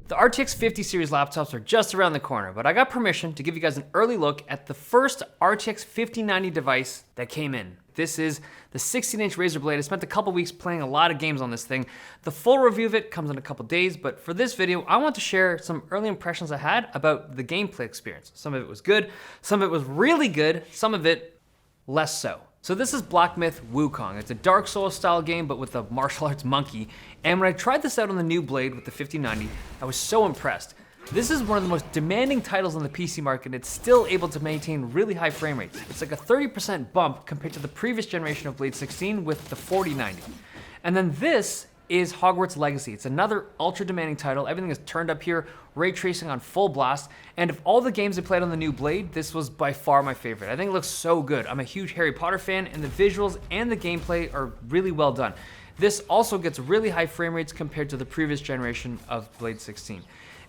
The RTX 50 series laptops are just around the corner, but I got permission to give you guys an early look at the first RTX 5090 device that came in. This is the 16-inch Razer Blade. I spent a couple weeks playing a lot of games on this thing. The full review of it comes in a couple days, but for this video, I want to share some early impressions I had about the gameplay experience. Some of it was good, some of it was really good, some of it less so. So this is Black Myth Wukong. It's a Dark Souls style game, but with a martial arts monkey. And when I tried this out on the new Blade with the 5090, I was so impressed. This is one of the most demanding titles on the PC market, and it's still able to maintain really high frame rates. It's like a 30% bump compared to the previous generation of Blade 16 with the 4090. And then this is Hogwarts Legacy. It's another ultra demanding title. Everything is turned up here, ray tracing on full blast. And of all the games I played on the new Blade, this was by far my favorite. I think it looks so good. I'm a huge Harry Potter fan, and the visuals and the gameplay are really well done. This also gets really high frame rates compared to the previous generation of Blade 16.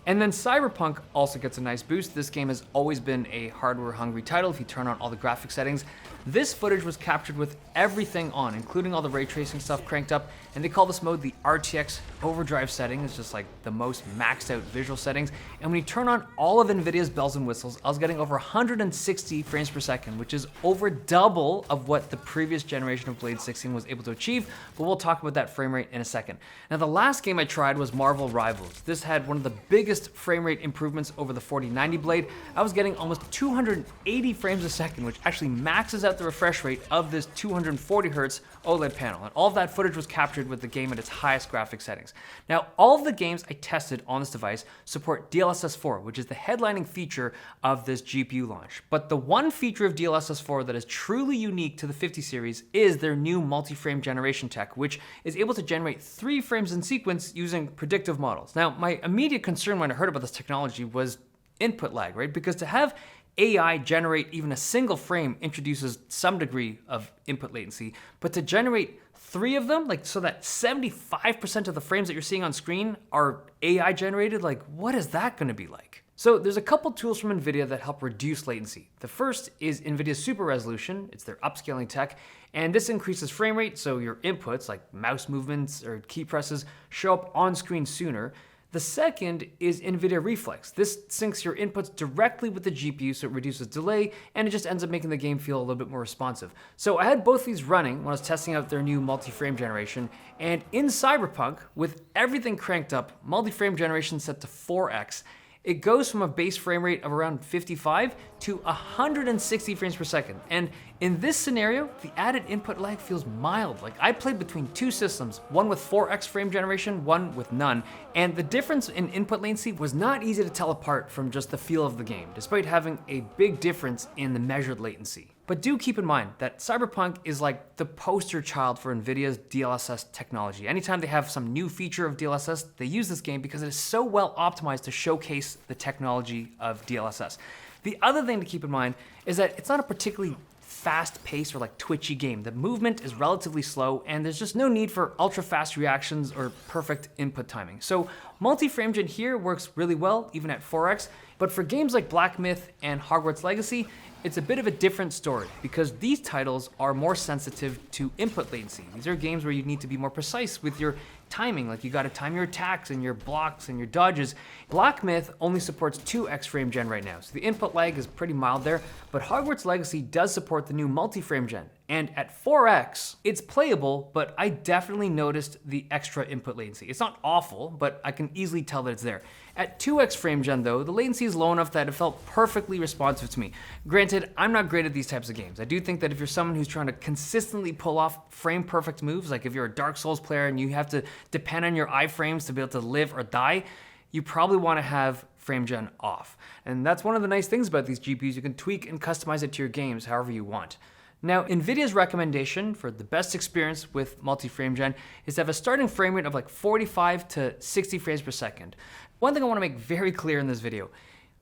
And then Cyberpunk also gets a nice boost. This game has always been a hardware-hungry title if you turn on all the graphic settings. This footage was captured with everything on, including all the ray tracing stuff cranked up, and they call this mode the RTX overdrive setting. It's just like the most maxed out visual settings. And when you turn on all of Nvidia's bells and whistles, I was getting over 160 frames per second, which is over double of what the previous generation of Blade 16 was able to achieve, but we'll talk about that frame rate in a second. Now, the last game I tried was Marvel Rivals. This had one of the biggest frame rate improvements over the 4090 Blade. I was getting almost 280 frames a second, which actually maxes out the refresh rate of this 240 hertz OLED panel. And all of that footage was captured with the game at its highest graphic settings. Now, all of the games I tested on this device support DLSS 4, which is the headlining feature of this GPU launch. But the one feature of DLSS 4 that is truly unique to the 50 series is their new multi-frame generation tech, which is able to generate 3 frames in sequence using predictive models. Now, my immediate concern when I heard about this technology was input lag, right? Because to have AI generate even a single frame introduces some degree of input latency, but to generate 3 of them, like so that 75% of the frames that you're seeing on screen are AI generated, like what is that gonna be like? So there's a couple tools from Nvidia that help reduce latency. The first is Nvidia's Super Resolution. It's their upscaling tech, and this increases frame rate so your inputs like mouse movements or key presses show up on screen sooner. The second is Nvidia Reflex. This syncs your inputs directly with the GPU, so it reduces delay, and it just ends up making the game feel a little bit more responsive. So I had both these running when I was testing out their new multi-frame generation, and in Cyberpunk, with everything cranked up, multi-frame generation set to 4x, it goes from a base frame rate of around 55 to 160 frames per second. And in this scenario, the added input lag feels mild. Like I played between 2 systems, one with 4x frame generation, one with none. And the difference in input latency was not easy to tell apart from just the feel of the game, despite having a big difference in the measured latency. But do keep in mind that Cyberpunk is like the poster child for Nvidia's DLSS technology. Anytime they have some new feature of DLSS, they use this game because it is so well optimized to showcase the technology of DLSS. The other thing to keep in mind is that it's not a particularly fast-paced or like twitchy game. The movement is relatively slow, and there's just no need for ultra-fast reactions or perfect input timing. So multi-frame gen here works really well, even at 4x, but for games like Black Myth and Hogwarts Legacy, it's a bit of a different story because these titles are more sensitive to input latency. These are games where you need to be more precise with your timing, like you gotta time your attacks and your blocks and your dodges. Black Myth only supports 2x frame gen right now, so the input lag is pretty mild there, but Hogwarts Legacy does support the new multi-frame gen. And at 4x, it's playable, but I definitely noticed the extra input latency. It's not awful, but I can easily tell that it's there. At 2x frame gen though, the latency is low enough that it felt perfectly responsive to me. Granted, I'm not great at these types of games. I do think that if you're someone who's trying to consistently pull off frame perfect moves, like if you're a Dark Souls player and you have to depend on your iframes to be able to live or die, you probably wanna have frame gen off. And that's one of the nice things about these GPUs. You can tweak and customize it to your games however you want. Now, Nvidia's recommendation for the best experience with multi-frame gen is to have a starting frame rate of like 45 to 60 frames per second. One thing I want to make very clear in this video,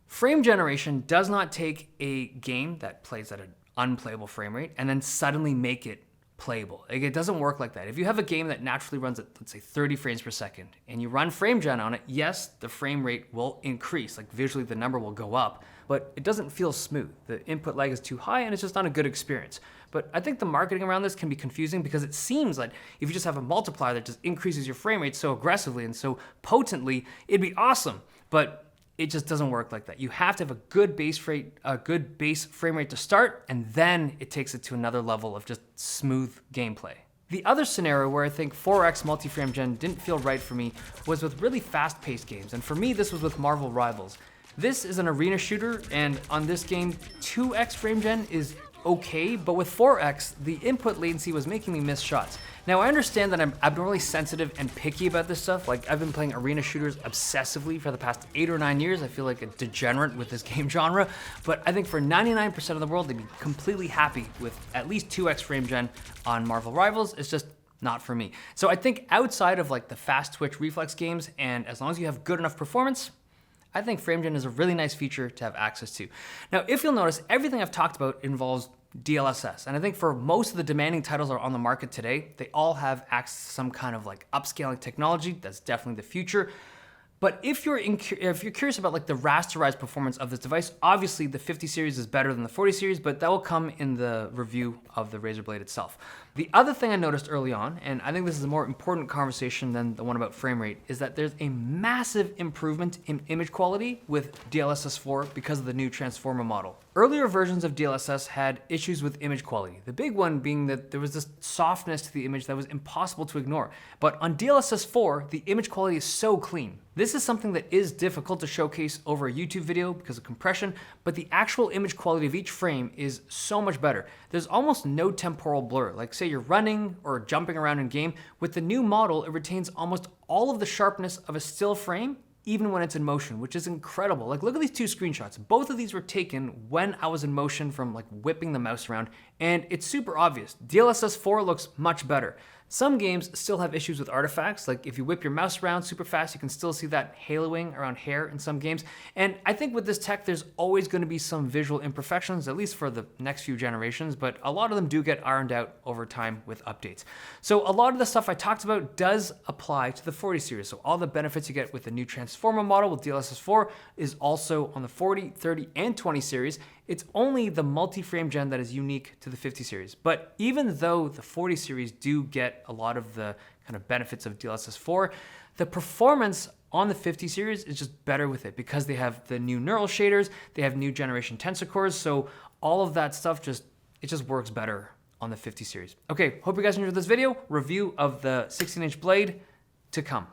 frame generation does not take a game that plays at an unplayable frame rate and then suddenly make it playable. Like, it doesn't work like that. If you have a game that naturally runs at, let's say, 30 frames per second, and you run frame gen on it, yes, the frame rate will increase. Like, visually, the number will go up, but it doesn't feel smooth. The input lag is too high, and it's just not a good experience. But I think the marketing around this can be confusing because it seems like if you just have a multiplier that just increases your frame rate so aggressively and so potently, it'd be awesome. But it just doesn't work like that. You have to have a good base frame rate to start, and then it takes it to another level of just smooth gameplay. The other scenario where I think 4X multi-frame gen didn't feel right for me was with really fast-paced games, and for me this was with Marvel Rivals. This is an arena shooter, and on this game, 2X frame gen is okay, but with 4X, the input latency was making me miss shots. Now, I understand that I'm abnormally sensitive and picky about this stuff. Like, I've been playing arena shooters obsessively for the past 8 or 9 years. I feel like a degenerate with this game genre, but I think for 99% of the world, they'd be completely happy with at least 2X frame gen on Marvel Rivals. It's just not for me. So I think outside of like the fast twitch reflex games, and as long as you have good enough performance, I think frame gen is a really nice feature to have access to. Now, if you'll notice, everything I've talked about involves DLSS. And I think for most of the demanding titles that are on the market today, they all have access to some kind of like upscaling technology. That's definitely the future. But if you're curious about like the rasterized performance of this device, obviously the 50 series is better than the 40 series, but that will come in the review of the Razer Blade itself. The other thing I noticed early on, and I think this is a more important conversation than the one about frame rate, is that there's a massive improvement in image quality with DLSS 4 because of the new transformer model. Earlier versions of DLSS had issues with image quality. The big one being that there was this softness to the image that was impossible to ignore. But on DLSS 4, the image quality is so clean. This is something that is difficult to showcase over a YouTube video because of compression, but the actual image quality of each frame is so much better. There's almost no temporal blur. Like, say you're running or jumping around in game, with the new model, it retains almost all of the sharpness of a still frame, even when it's in motion, which is incredible. Like, look at these two screenshots. Both of these were taken when I was in motion from like whipping the mouse around, and it's super obvious. DLSS 4 looks much better. Some games still have issues with artifacts, like if you whip your mouse around super fast, you can still see that haloing around hair in some games. And I think with this tech, there's always going to be some visual imperfections, at least for the next few generations, but a lot of them do get ironed out over time with updates. So a lot of the stuff I talked about does apply to the 40 series. So all the benefits you get with the new transformer model with DLSS 4 is also on the 40, 30, and 20 series. It's only the multi-frame gen that is unique to the 50 series. But even though the 40 series do get a lot of the kind of benefits of DLSS 4, the performance on the 50 series is just better with it because they have the new neural shaders, they have new generation tensor cores, so all of that stuff just works better on the 50 series. Okay, hope you guys enjoyed this video. Review of the 16-inch blade to come.